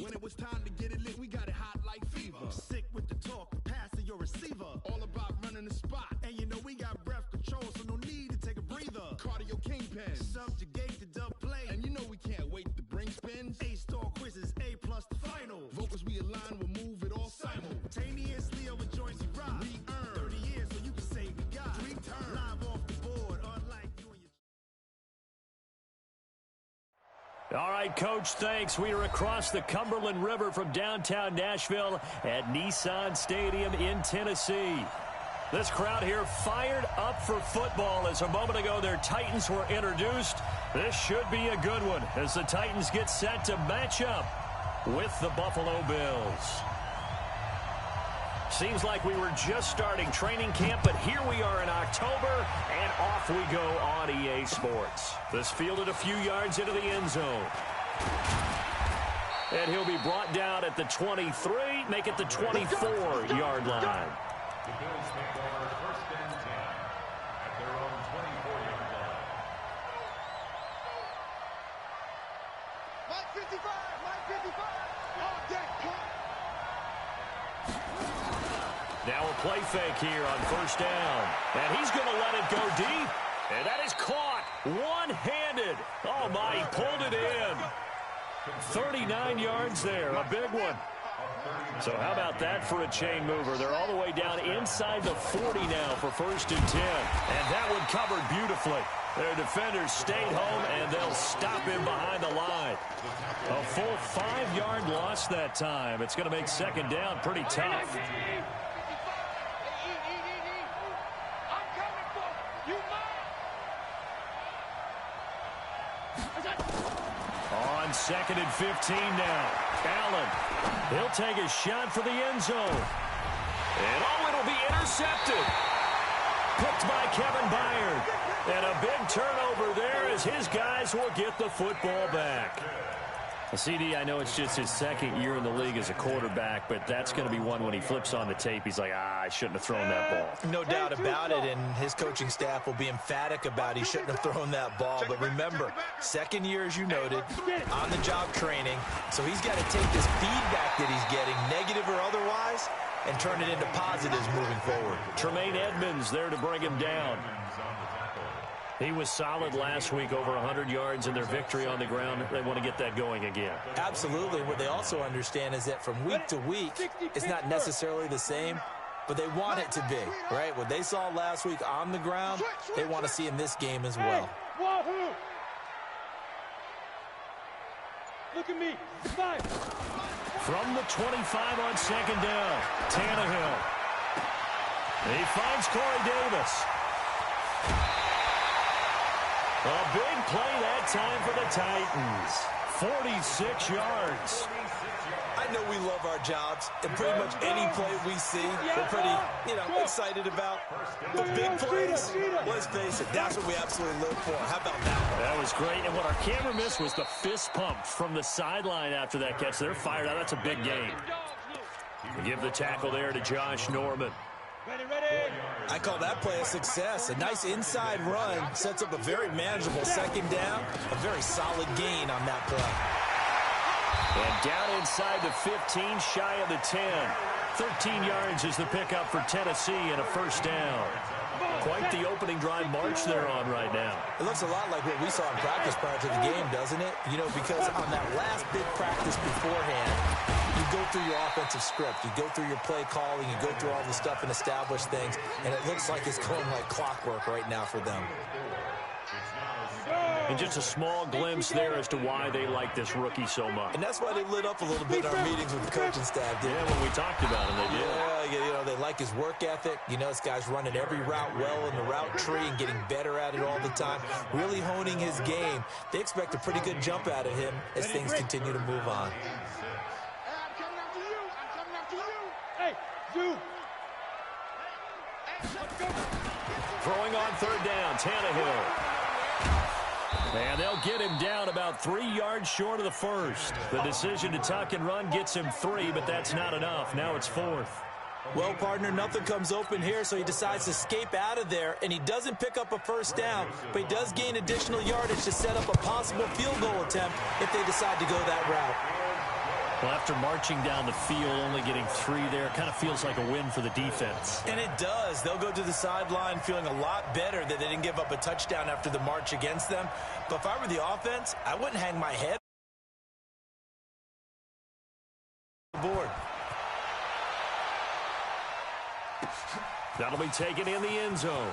When it was time to get it lit, we got it hot like fever. Sick with the talk, pass to your receiver. All about running the spot. And you know we got breath control, so no need to take a breather. Cardio kingpin. Subjugate the dub play. And you know we can't wait to bring spins. A-star quizzes, A+ the final. Vocals we align, we'll move it all simultaneously over joints we rock. We earn 30 years, so you can say we got 3 turns. Live off the board, unlike you and your... All right, Coach, thanks. We are across the Cumberland River from downtown Nashville at Nissan Stadium in Tennessee. This crowd here fired up for football as a moment ago their Titans were introduced. This should be a good one as the Titans get set to match up with the Buffalo Bills. Seems like we were just starting training camp, but here we are in October, and off we go on EA Sports. This fielded a few yards into the end zone. And he'll be brought down at the 23, make it the 24-yard line. The Bills take over 1st and 10 at their own 24-yard line. Mike 55, Mike 55. Oh, deck, Now a play fake here on 1st down. And he's going to let it go deep. And that is caught one-handed. Oh, my, he pulled it in. 39 yards there, a big one. So how about that for a chain mover? They're all the way down inside the 40 now for 1st and 10. And that one covered beautifully. Their defenders stayed home, and they'll stop him behind the line. A full 5-yard loss that time. It's going to make 2nd down pretty tough. On 2nd and 15 now. Allen, he'll take a shot for the end zone. And oh, it'll be intercepted. Picked by Kevin Byard. And a big turnover there as his guys will get the football back. CD, I know it's just his 2nd year in the league as a quarterback, but that's going to be one when he flips on the tape. He's like, I shouldn't have thrown that ball. No doubt about it, and his coaching staff will be emphatic about he shouldn't have thrown that ball. But remember, 2nd year, as you noted, on-the-job training. So he's got to take this feedback that he's getting, negative or otherwise, and turn it into positives moving forward. Tremaine Edmonds there to bring him down. He was solid last week, over 100 yards in their victory on the ground. They want to get that going again. Absolutely. What they also understand is that from week to week, it's not necessarily the same, but they want it to be, right? What they saw last week on the ground, they want to see in this game as well. Look at me. 5. From the 25 on 2nd down, Tannehill. He finds Corey Davis. A big play that time for the Titans. 46 yards. I know we love our jobs, and pretty much any play we see, we're pretty, excited about. But big plays, let's face it, that's what we absolutely live for. How about that one? That was great, and what our camera missed was the fist pump from the sideline after that catch. They're fired out. That's a big game. We give the tackle there to Josh Norman. I call that play a success. A nice inside run sets up a very manageable 2nd down. A very solid gain on that play. And down inside the 15, shy of the 10. 13 yards is the pickup for Tennessee and a 1st down. Quite the opening drive march they're on right now. It looks a lot like what we saw in practice prior to the game, doesn't it? Because on that last big practice beforehand, you go through your offensive script, you go through your play calling, you go through all the stuff and establish things, and it looks like it's going like clockwork right now for them. And just a small glimpse there as to why they like this rookie so much. And that's why they lit up a little bit in our meetings with the coaching staff, didn't they? Yeah, when we talked about him, they did. Yeah, they like his work ethic. This guy's running every route well in the route tree and getting better at it all the time, really honing his game. They expect a pretty good jump out of him as things continue to move on. Throwing on 3rd down, Tannehill. And they'll get him down about 3 yards short of the 1st. The decision to tuck and run gets him 3, but that's not enough. Now it's 4th. Well, partner, nothing comes open here, so he decides to escape out of there, and he doesn't pick up a 1st down, but he does gain additional yardage to set up a possible field goal attempt if they decide to go that route. Well, after marching down the field, only getting 3 there, kind of feels like a win for the defense. And it does. They'll go to the sideline feeling a lot better that they didn't give up a touchdown after the march against them. But if I were the offense, I wouldn't hang my head on the board. That'll be taken in the end zone.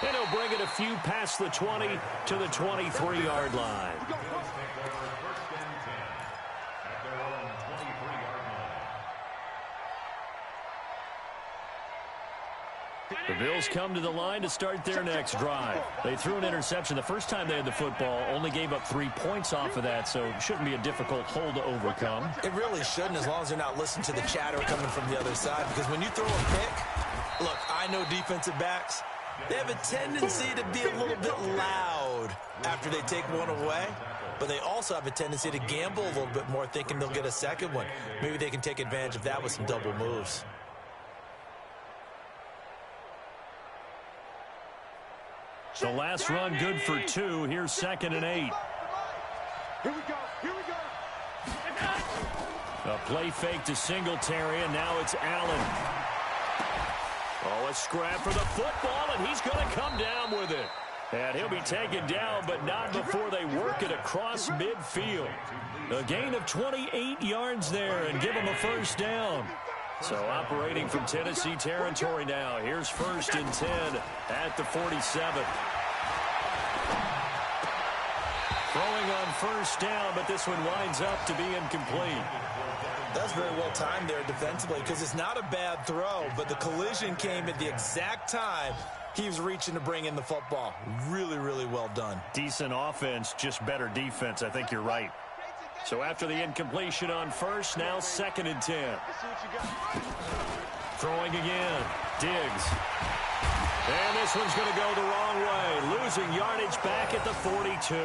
And he'll bring it a few past the 20 to the 23-yard line. The Bills come to the line to start their next drive. They threw an interception the first time they had the football, only gave up 3 points off of that, so it shouldn't be a difficult hole to overcome. It really shouldn't, as long as they're not listening to the chatter coming from the other side, because when you throw a pick, look, I know defensive backs, they have a tendency to be a little bit loud after they take one away, but they also have a tendency to gamble a little bit more, thinking they'll get a second one. Maybe they can take advantage of that with some double moves. So last run good for 2. Here's 2nd and 8. Here we go. Here we go. A play fake to Singletary, and now it's Allen. Oh, a scrap for the football, and he's going to come down with it. And he'll be taken down, but not before they work it across midfield. A gain of 28 yards there, and give him a first down. So operating from Tennessee territory now. Here's 1st and 10 at the 47. Throwing on first down, but this one winds up to be incomplete. That's very well timed there defensively, because it's not a bad throw, but the collision came at the exact time he was reaching to bring in the football. Really, really well done. Decent offense, just better defense. I think you're right. So after the incompletion on first, now 2nd and 10. Throwing again. Diggs. And this one's going to go the wrong way. Losing yardage back at the 42.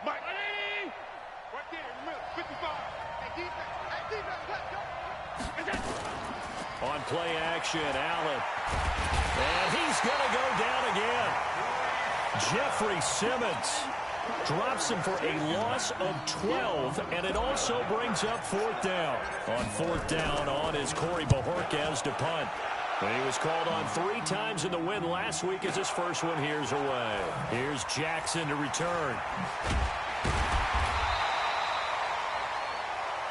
Mike. Right there in the middle. 55. Hey, defense. Hey, defense. Let's go. On play action, Allen. And he's going to go down again. Jeffrey Simmons drops him for a loss of 12, and it also brings up 4th down. On 4th down on is Corey Bojorquez to punt. He was called on 3 times in the win last week as his first one here's away. Here's Jackson to return.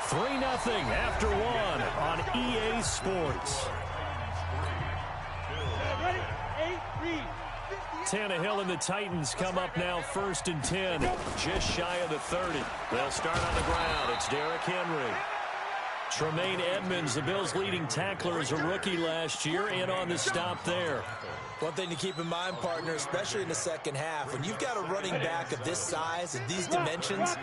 3-0 after 1 on EA Sports. Ready? 8, read. Tannehill and the Titans come up now 1st and 10, just shy of the 30. They'll start on the ground. It's Derrick Henry. Tremaine Edmonds, the Bills' leading tackler, as a rookie last year, in on the stop there. One thing to keep in mind, partner, especially in the second half, when you've got a running back of this size and these dimensions,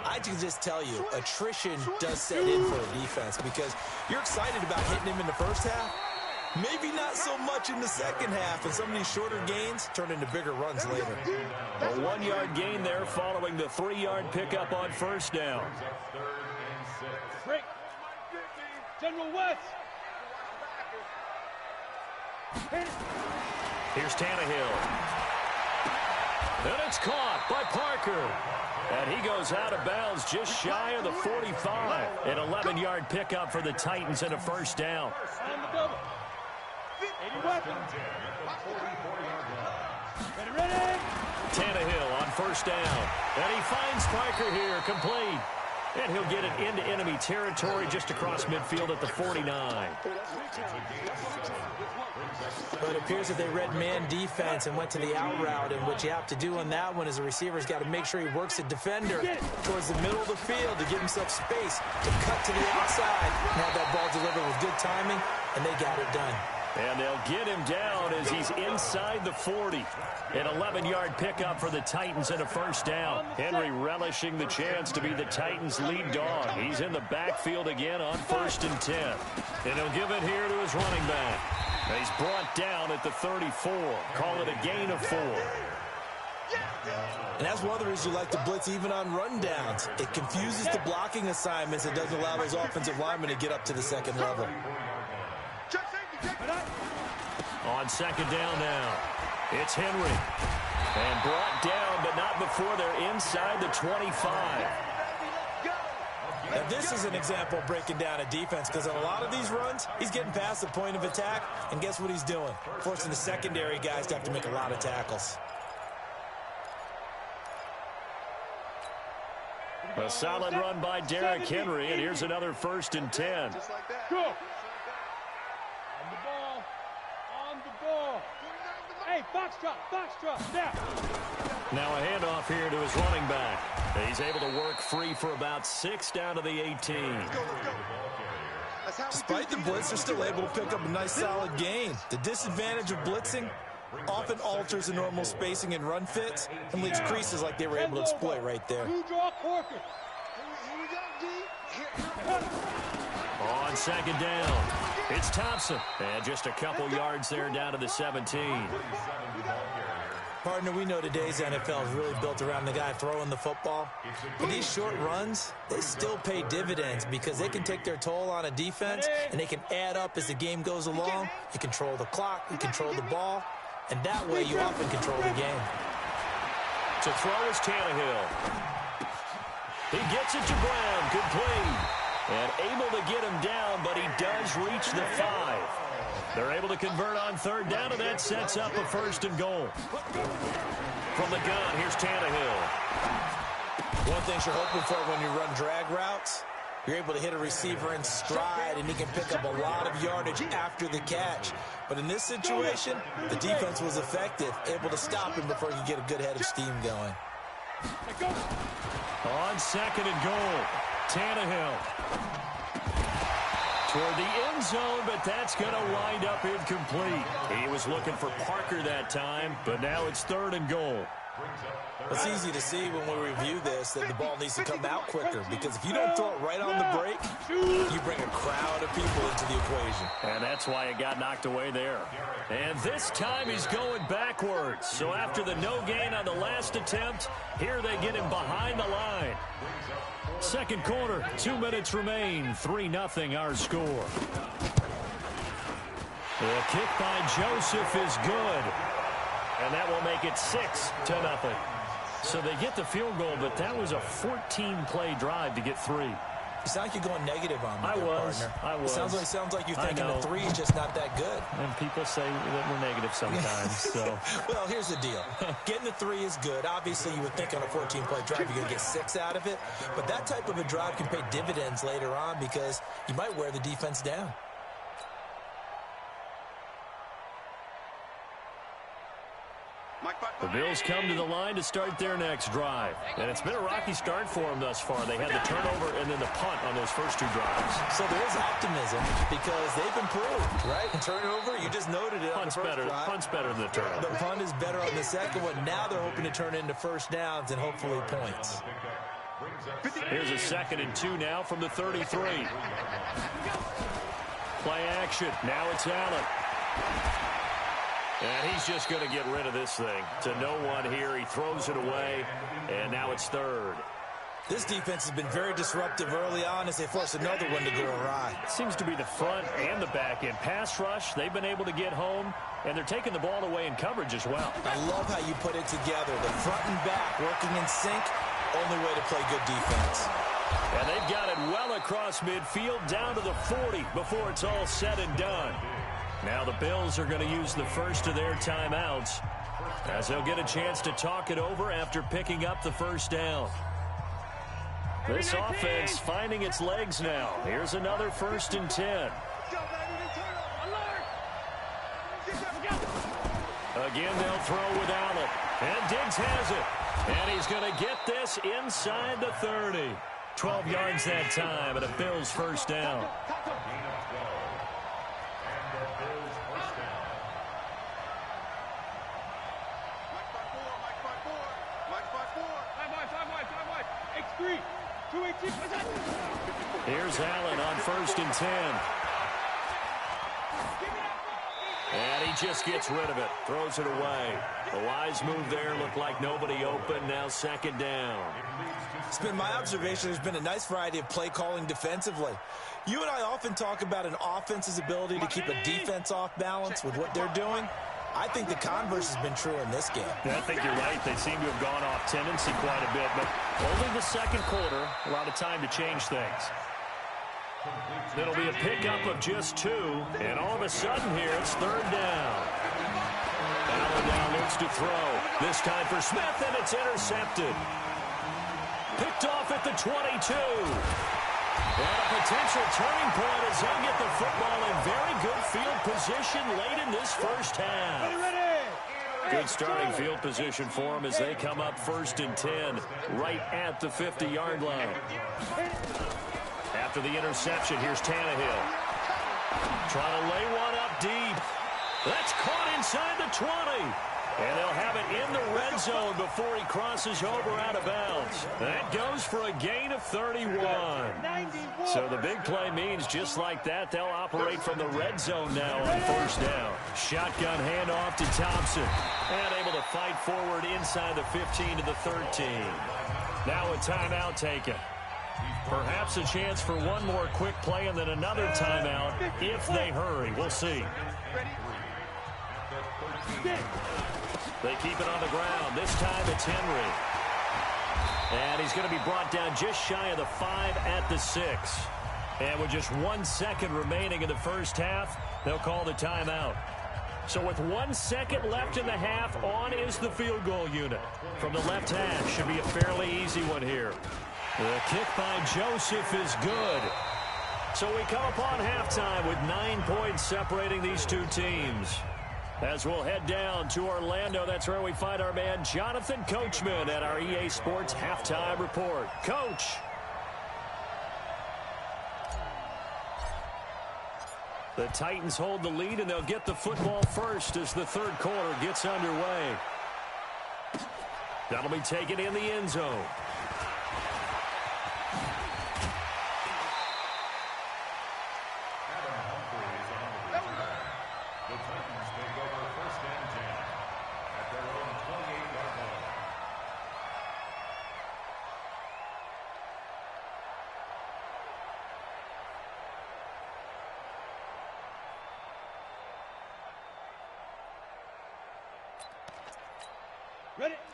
I can just tell you, attrition does set in for a defense, because you're excited about hitting him in the first half, maybe not so much in the second half, and some of these shorter gains turn into bigger runs later. A 1-yard gain there following the 3-yard pickup on first down. Break. General West. Here's Tannehill. And it's caught by Parker. And he goes out of bounds just shy of the 45. An 11-yard pickup for the Titans and a first down. Ready? Tannehill on first down. And he finds Parker here, complete. And he'll get it into enemy territory just across midfield at the 49. But it appears that they read man defense and went to the out route, and what you have to do on that one is the receiver's got to make sure he works the defender towards the middle of the field to give himself space to cut to the outside and have that ball delivered with good timing, and they got it done. And they'll get him down as he's inside the 40. An 11-yard pickup for the Titans and a first down. Henry relishing the chance to be the Titans' lead dog. He's in the backfield again on 1st and 10. And he'll give it here to his running back. He's brought down at the 34. Call it a gain of 4. And that's one of the reasons you like to blitz even on rundowns. It confuses the blocking assignments. It doesn't allow those offensive linemen to get up to the second level. On 2nd down now, it's Henry. And brought down, but not before they're inside the 25. Now, this is an example of breaking down a defense, because on a lot of these runs, he's getting past the point of attack, and guess what he's doing? Forcing the secondary guys to have to make a lot of tackles. A solid run by Derrick Henry, and here's another 1st and 10. Go. On the ball. On the ball. Hey, foxtrot, now. Now a handoff here to his running back. He's able to work free for about 6 down to the 18. Despite the blitz, they're still able to pick up a nice solid gain. The disadvantage of blitzing often alters the normal spacing and run fits and leaves creases like they were able to exploit right there. On 2nd down, it's Thompson. And just a couple yards there down to the 17. Partner, we know today's NFL is really built around the guy throwing the football. But these short runs, they still pay dividends because they can take their toll on a defense, and they can add up as the game goes along. You control the clock, you control the ball, and that way you often control the game. To throw is Tannehill. He gets it to Brown. Good play. And able to get him down, but he does reach the 5. They're able to convert on 3rd down, and that sets up a 1st and goal. From the gun, here's Tannehill. One thing you're hoping for when you run drag routes, you're able to hit a receiver in stride, and he can pick up a lot of yardage after the catch. But in this situation, the defense was effective, able to stop him before he could get a good head of steam going. On 2nd and goal, Tannehill. Toward the end zone, but that's going to wind up incomplete. He was looking for Parker that time, but now it's 3rd and goal. It's easy to see when we review this that the ball needs to come out quicker, because if you don't throw it right on the break, you bring a crowd of people into the equation. And that's why it got knocked away there. And this time he's going backwards. So after the no gain on the last attempt, here they get him behind the line. 2nd quarter, 2 minutes remain. 3-0 our score. The kick by Joseph is good. And that will make it 6-0. So they get the field goal, but that was a 14-play drive to get 3. You sound like you're going negative on me, I was. It sounds like you're thinking the 3 is just not that good. And people say that we're negative sometimes. So, well, here's the deal. Getting the 3 is good. Obviously, you would think on a 14-play drive you're going to get 6 out of it. But that type of a drive can pay dividends later on because you might wear the defense down. The Bills come to the line to start their next drive. And it's been a rocky start for them thus far. They had the turnover and then the punt on those first 2 drives. So there is optimism because they've improved, right? Turnover, you just noted it on the first drive. Punt's better than the turnover. The punt is better on the second one. Now they're hoping to turn into first downs and hopefully points. Here's a 2nd and 2 now from the 33. Play action. Now it's Allen. And he's just going to get rid of this thing. To no one here. He throws it away. And now it's 3rd. This defense has been very disruptive early on as they force another one to go awry. Seems to be the front and the back end. Pass rush, they've been able to get home. And they're taking the ball away in coverage as well. I love how you put it together. The front and back working in sync. Only way to play good defense. And they've got it well across midfield down to the 40 before it's all said and done. Now the Bills are going to use the first of their timeouts as they'll get a chance to talk it over after picking up the first down. This offense finding its legs now. Here's another 1st and 10. Again, they'll throw with Allen. And Diggs has it. And he's going to get this inside the 30. 12 yards that time, and a Bills first down. Here's Allen on 1st and 10. And he just gets rid of it. Throws it away. A wise move there. Looked like nobody open. Now 2nd down. It's been my observation there's been a nice variety of play calling defensively. You and I often talk about an offense's ability to keep a defense off balance with what they're doing. I think the converse has been true in this game. Yeah, I think you're right. They seem to have gone off tendency quite a bit, but only the 2nd quarter. A lot of time to change things. It'll be a pickup of just 2, and all of a sudden here it's 3rd down. Allen now looks to throw. This time for Smith, and it's intercepted. Picked off at the 22. And a potential turning point as they'll get the football in very good field position late in this first half. Good starting field position for them as they come up 1st and 10 right at the 50-yard line. After the interception, here's Tannehill. Trying to lay one up deep. That's caught inside the 20. And they'll have it in the red zone before he crosses over out of bounds. That goes for a gain of 31. So the big play means just like that, they'll operate from the red zone now on 1st down. Shotgun handoff to Thompson. And able to fight forward inside the 15 to the 13. Now a timeout taken. Perhaps a chance for one more quick play and then another timeout if they hurry. We'll see. They keep it on the ground. This time it's Henry. And he's going to be brought down just shy of the 5 at the 6. And with just 1 second remaining in the first half, they'll call the timeout. So with 1 second left in the half, on is the field goal unit. From the left hash, should be a fairly easy one here. The kick by Joseph is good. So we come upon halftime with 9 points separating these two teams. As we'll head down to Orlando, that's where we find our man Jonathan Coachman at our EA Sports Halftime Report. Coach. The Titans hold the lead, and they'll get the football first as the 3rd quarter gets underway. That'll be taken in the end zone.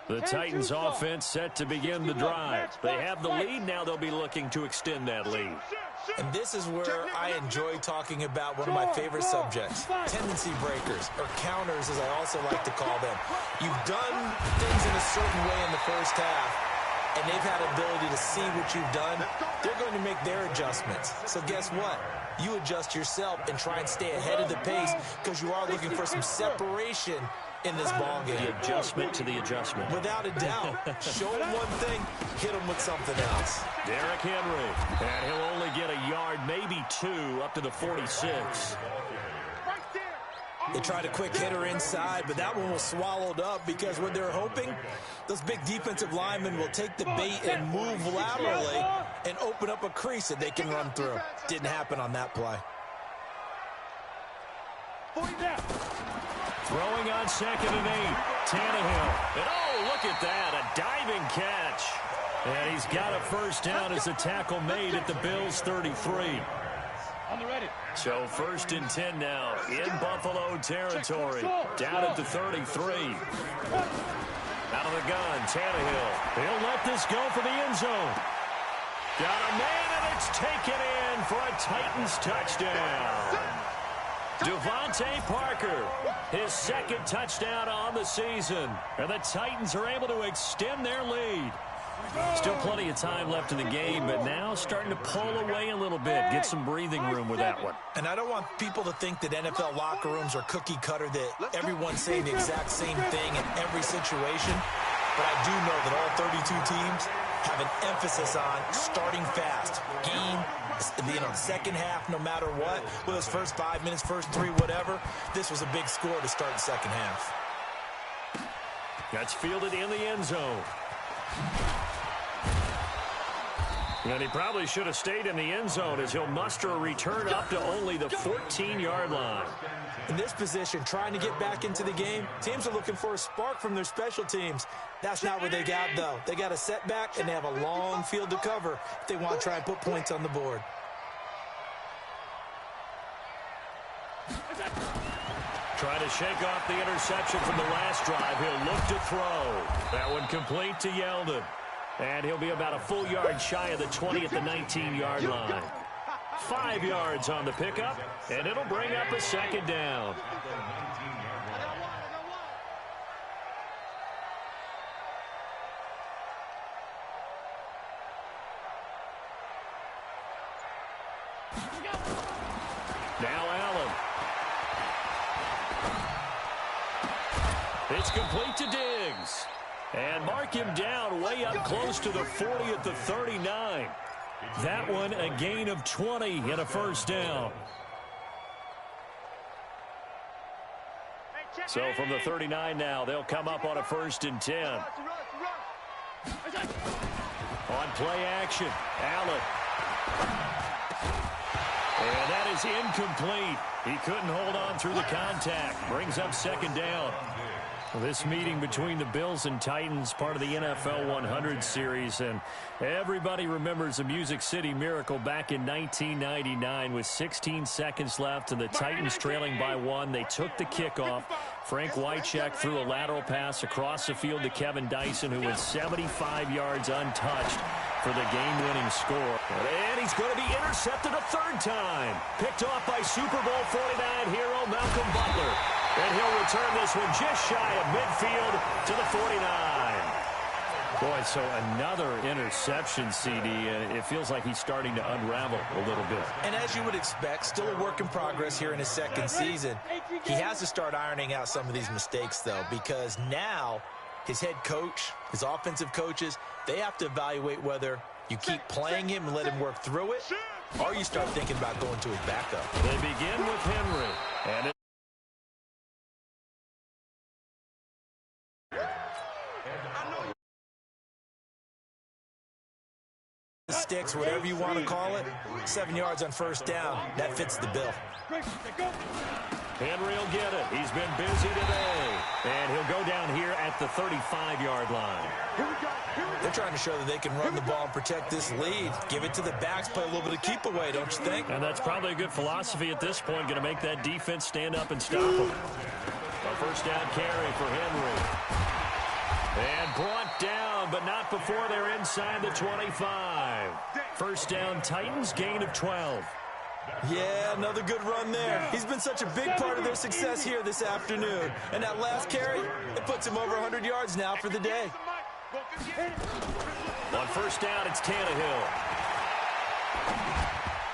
The Titans offense set to begin the drive. They have the lead. Now they'll be looking to extend that lead. And this is where I enjoy talking about one of my favorite subjects, tendency breakers, or counters as I also like to call them. You've done things in a certain way in the first half, and they've had ability to see what you've done. They're going to make their adjustments. So guess what? You adjust yourself and try and stay ahead of the pace because you are looking for some separation in this ball game. The adjustment to the adjustment. Without a doubt. Show him one thing, hit him with something else. Derrick Henry. And he'll only get a yard, maybe 2, up to the 46. They tried a quick hitter inside, but that one was swallowed up because what they're hoping, those big defensive linemen will take the bait and move laterally and open up a crease that they can run through. Didn't happen on that play. Throwing on 2nd and 8. Tannehill. And oh, look at that. A diving catch. And he's got a first down as a tackle made at the Bills' 33. On the ready. So 1st and 10 now in Buffalo territory. Down at the 33. Out of the gun, Tannehill. He'll let this go for the end zone. Got a man, and it's taken in for a Titans touchdown. Devontae Parker, his 2nd touchdown on the season. And the Titans are able to extend their lead. Still plenty of time left in the game, but now starting to pull away a little bit. Get some breathing room with that one. And I don't want people to think that NFL locker rooms are cookie cutter, that everyone's saying the exact same thing in every situation. But I do know that all 32 teams have an emphasis on starting fast. Game, second half, no matter what. Whether it's first 5 minutes, first 3, whatever. This was a big score to start the second half. That's fielded in the end zone. And he probably should have stayed in the end zone as he'll muster a return up to only the 14-yard line. In this position, trying to get back into the game, teams are looking for a spark from their special teams. That's not what they got, though. They got a setback, and they have a long field to cover if they want to try and put points on the board. Trying to shake off the interception from the last drive. He'll look to throw. That one complete to Yeldon. And he'll be about a full yard shy of the 20 at the 19-yard line. 5 yards on the pickup, and it'll bring up a second down. Now Allen. It's complete to Diggs. And mark him down way up close to the 40 at the 39. That one a gain of 20 and a first down. So from the 39 now, they'll come up on a 1st and 10. On play action, Allen. And that is incomplete. He couldn't hold on through the contact. Brings up second down. This meeting between the Bills and Titans, part of the NFL 100 series, and everybody remembers the Music City Miracle back in 1999 with 16 seconds left and the Titans trailing by 1. They took the kickoff. Frank Wycheck threw a lateral pass across the field to Kevin Dyson, who went 75 yards untouched for the game-winning score. And he's going to be intercepted a 3rd time. Picked off by Super Bowl 49 hero Malcolm Butler. And he'll return this one just shy of midfield to the 49. Boy, so another interception, CD, and it feels like he's starting to unravel a little bit. And as you would expect, still a work in progress here in his 2nd season. He has to start ironing out some of these mistakes, though, because now his head coach, his offensive coaches, they have to evaluate whether you keep playing him and let him work through it, or you start thinking about going to his backup. They begin with Henry, and sticks, whatever you want to call it. 7 yards on 1st down. That fits the bill. Henry will get it. He's been busy today. And he'll go down here at the 35-yard line. They're trying to show that they can run the ball and protect this lead. Give it to the backs, play a little bit of keep away, don't you think? And that's probably a good philosophy at this point. Going to make that defense stand up and stop them. A 1st down carry for Henry. And brought down, but not before they're inside the 25. 1st down Titans, gain of 12. Yeah, another good run there. He's been such a big part of their success here this afternoon. And that last carry, it puts him over 100 yards now for the day. On 1st down, it's Tannehill.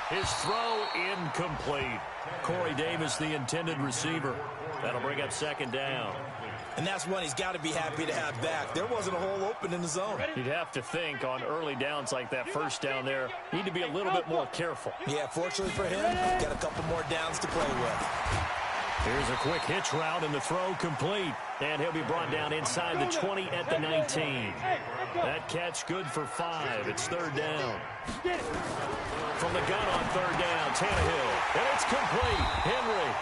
His throw incomplete. Corey Davis, the intended receiver. That'll bring up 2nd down. And that's one he's got to be happy to have back. There wasn't a hole open in the zone. You'd have to think on early downs like that 1st down there, need to be a little bit more careful. Yeah, fortunately for him, got a couple more downs to play with. Here's a quick hitch route and the throw complete. And he'll be brought down inside the 20 at the 19. That catch good for 5. It's 3rd down. From the gun on 3rd down, Tannehill. And it's complete. Henry.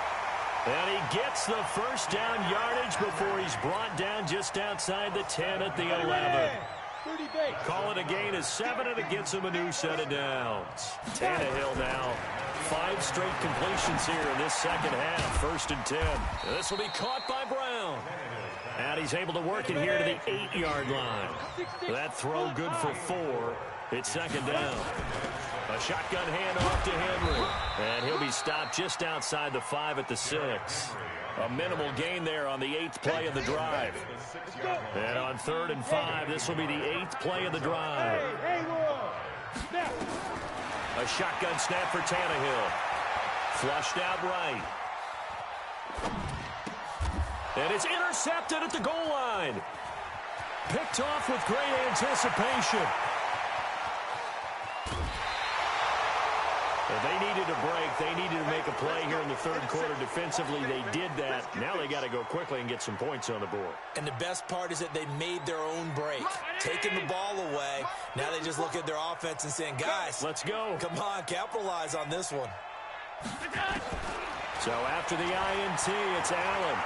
And he gets the 1st down yardage before he's brought down just outside the 10 at the 11. Call it a gain of 7, and it gets him a new set of downs. Tannehill now. 5 straight completions here in this 2nd half. 1st and 10. And this will be caught by Brown. And he's able to work it here to the 8-yard line. That throw good for 4. It's 2nd down. A shotgun handoff to Henry. And he'll be stopped just outside the 5 at the 6. A minimal gain there on the 8th play of the drive. And on 3rd and 5, this will be the 8th play of the drive. A shotgun snap for Tannehill. Flushed out right. And it's intercepted at the goal line. Picked off with great anticipation. If they needed a break, they needed to make a play here in the third quarter defensively. They did that. Now they got to go quickly and get some points on the board. And the best part is that they made their own break, taking the ball away. Now they just look at their offense and saying, guys, let's go. Come on, capitalize on this one. So after the INT, it's Allen.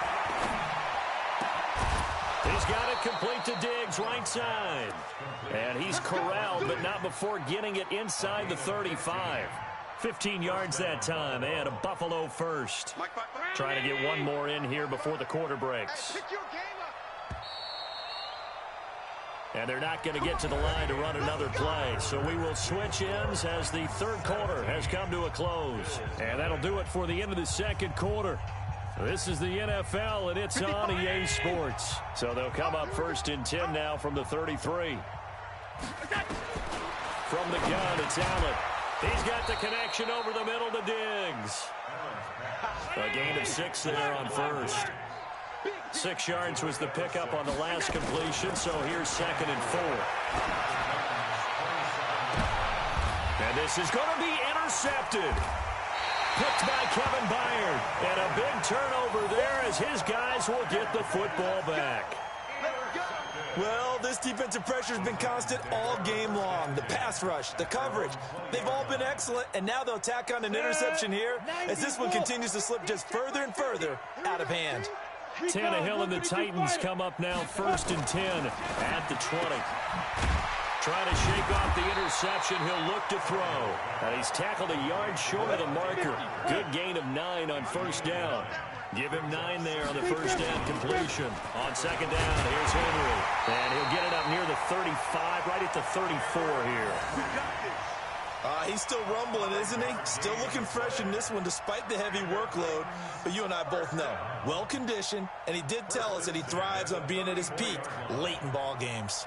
He's got it complete to Diggs, right side. And he's corralled, but not before getting it inside the 35. 15 yards that time, and a Buffalo first. Trying to get one more in here before the quarter breaks. And they're not going to get to the line to run another play. So we will switch ends as the third quarter has come to a close. And that'll do it for the end of the second quarter. This is the NFL, and it's on EA Sports. So they'll come up first and 10 now from the 33. From the gun, it's Allen. He's got the connection over the middle to Diggs. A gain of 6 there on first. 6 yards was the pickup on the last completion, so here's 2nd and 4. And this is going to be intercepted. Picked by Kevin Byard. And a big turnover there as his guys will get the football back. Well, this defensive pressure has been constant all game long. The pass rush, the coverage, they've all been excellent, and now they'll tack on an interception here as this one continues to slip just further and further out of hand. Tannehill and the Titans come up now 1st and 10 at the 20. Trying to shake off the interception. He'll look to throw. And he's tackled a yard short of the marker. Good gain of 9 on first down. Give him 9 there on the first down completion. On second down, here's Henry. And he'll get it up near the 35, right at the 34 here. He's still rumbling, isn't he? Still looking fresh in this one despite the heavy workload. But you and I both know, well-conditioned, and he did tell us that he thrives on being at his peak late in ball games.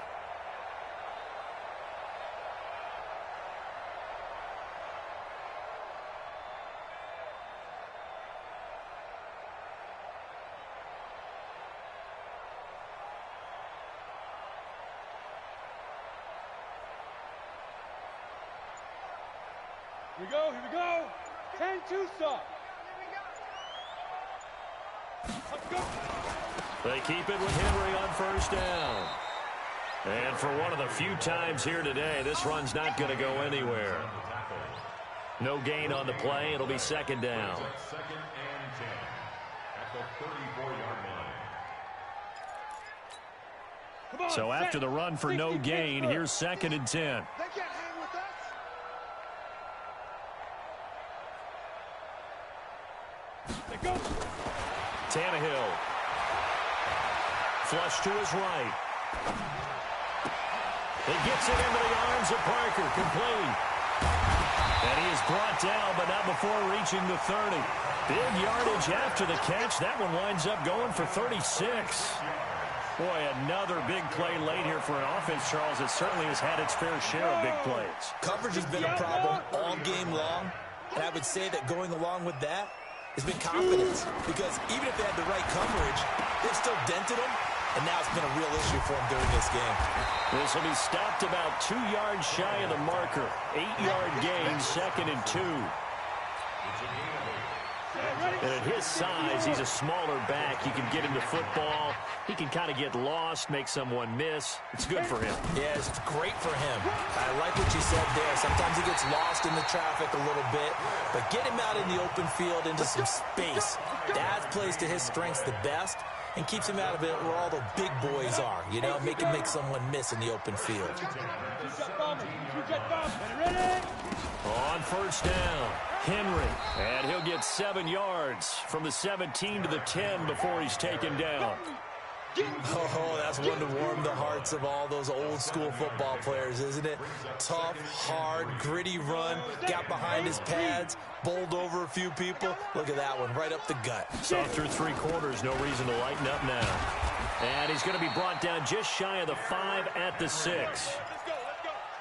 Here we go. 10-2 stop. Let's go. They keep it with Henry on first down. And for one of the few times here today, this run's not going to go anywhere. No gain on the play. It'll be 2nd down. 2nd and 10 at the 34-yard line. So after the run for no gain, here's 2nd and 10. They can't hang with us. Go. Tannehill. Flush to his right. He gets it into the arms of Parker. Complete. And he is brought down, but not before reaching the 30. Big yardage after the catch. That one winds up going for 36. Boy, another big play late here for an offense, Charles, that certainly has had its fair share of big plays. Coverage has been a problem all game long, and I would say that going along with that has been confidence, because even if they had the right coverage, they've still dented them, and now it's been a real issue for them during this game. This will be stopped about 2 yards shy of the marker. 8-yard gain, 2nd and 2. And at his size, he's a smaller back. You can get him to football. He can kind of get lost, make someone miss. It's good for him. Yeah, it's great for him. I like what you said there. Sometimes he gets lost in the traffic a little bit, but get him out in the open field into some space. That plays to his strengths the best and keeps him out of it where all the big boys are, you know, make someone miss in the open field. On first down, Henry, and he'll get 7 yards from the 17 to the 10 before he's taken down. Oh, that's one to warm the hearts of all those old school football players, isn't it? Tough, hard, gritty run, got behind his pads, bowled over a few people. Look at that one, right up the gut. So through 3 quarters, no reason to lighten up now. And he's going to be brought down just shy of the 5 at the 6.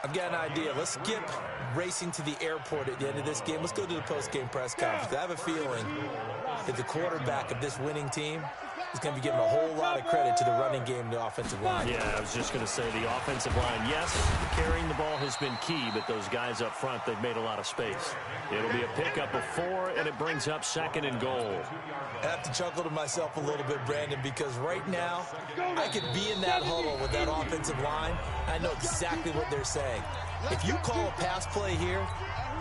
I've got an idea. Let's skip racing to the airport at the end of this game. Let's go to the post-game press conference. I have a feeling that the quarterback of this winning team is going to be given a whole lot of credit to the running game and the offensive line. Yeah, I was just going to say the offensive line, yes, carrying the ball has been key, but those guys up front, they've made a lot of space. It'll be a pickup of 4, and it brings up 2nd and goal. I have to chuckle to myself a little bit, Brandon, because right now I could be in that huddle with that offensive line. I know exactly what they're saying. If you call a pass play here,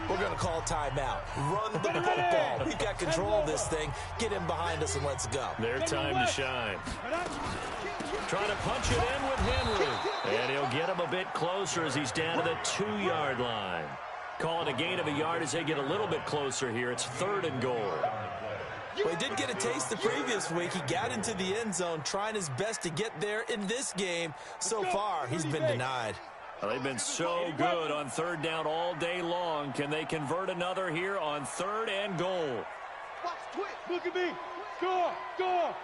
we're going to call timeout. Run the football. We've got control of this thing. Get in behind us and let's go. Their time to shine. Trying to punch it in with Henry. And he'll get him a bit closer as he's down to the 2-yard line. Calling a gain of a yard as they get a little bit closer here. It's 3rd and goal. Well, he did get a taste the previous week. He got into the end zone trying his best to get there in this game. So far, he's been denied. Well, they've been so good on 3rd down all day long. Can they convert another here on 3rd and goal? Look at me. Score. Score.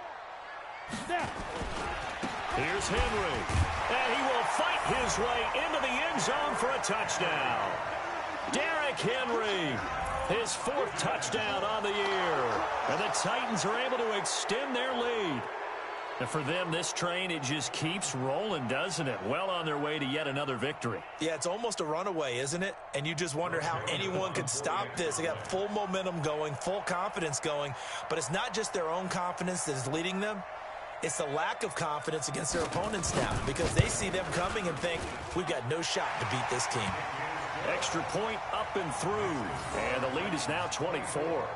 Snap. Here's Henry. And he will fight his way into the end zone for a touchdown. Derrick Henry, his 4th touchdown on the year. And the Titans are able to extend their lead. And for them, this train, it just keeps rolling, doesn't it? Well on their way to yet another victory. Yeah, it's almost a runaway, isn't it? And you just wonder how anyone could stop this. They got full momentum going, full confidence going. But it's not just their own confidence that is leading them. It's the lack of confidence against their opponents now because they see them coming and think, we've got no shot to beat this team. Extra point up and through. And the lead is now 24.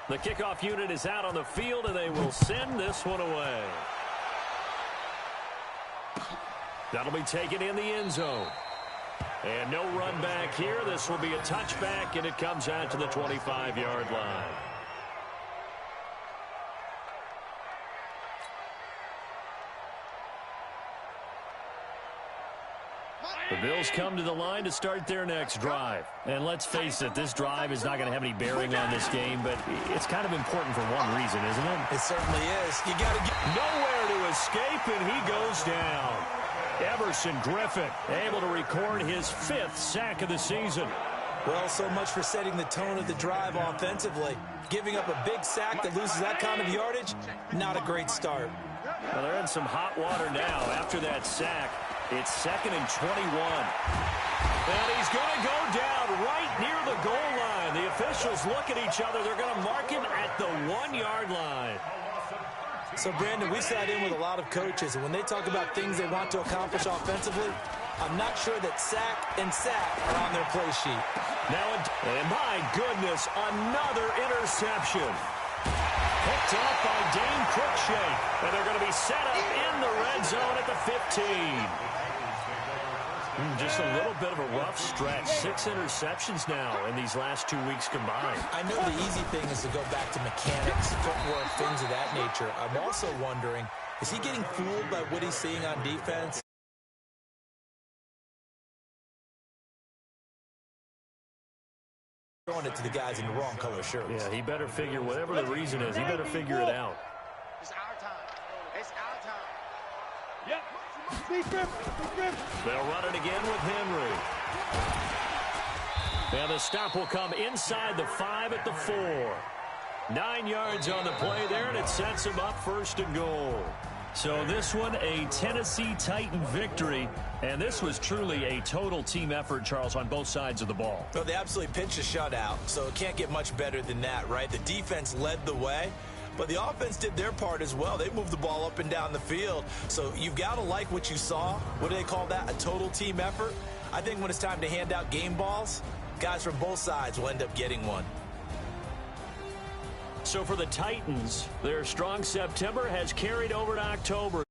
The kickoff unit is out on the field, and they will send this one away. That'll be taken in the end zone. And no run back here. This will be a touchback, and it comes out to the 25-yard line. The Bills come to the line to start their next drive. And let's face it, this drive is not going to have any bearing on this game, but it's kind of important for one reason, isn't it? It certainly is. You got to get nowhere to escape, and he goes down. Everson Griffin able to record his 5th sack of the season. Well, so much for setting the tone of the drive offensively. Giving up a big sack that loses that kind of yardage, not a great start. Well, they're in some hot water now after that sack. It's 2nd and 21. And he's going to go down right near the goal line. The officials look at each other. They're going to mark him at the 1-yard line. So, Brandon, we sat in with a lot of coaches, and when they talk about things they want to accomplish offensively, I'm not sure that sack and sack are on their play sheet. Now, and my goodness, another interception. Picked off by Dane Cruikshank. And they're going to be set up in the red zone at the 15. Just a little bit of a rough stretch. 6 interceptions now in these last 2 weeks combined. I know the easy thing is to go back to mechanics, footwork, things of that nature. I'm also wondering, is he getting fooled by what he's seeing on defense? Throwing it to the guys in the wrong color shirts. Yeah, he better figure, whatever the reason is, he better figure it out. It's our time. It's our time. Yep. They'll run it again with Henry. And the stop will come inside the 5 at the 4. 9 yards on the play there, and it sets him up 1st and goal. So this one, a Tennessee Titan victory. And this was truly a total team effort, Charles, on both sides of the ball. Well, they absolutely pitched a shutout, so it can't get much better than that, right? The defense led the way, but the offense did their part as well. They moved the ball up and down the field. So you've got to like what you saw. What do they call that? A total team effort? I think when it's time to hand out game balls, guys from both sides will end up getting one. So for the Titans, their strong September has carried over to October.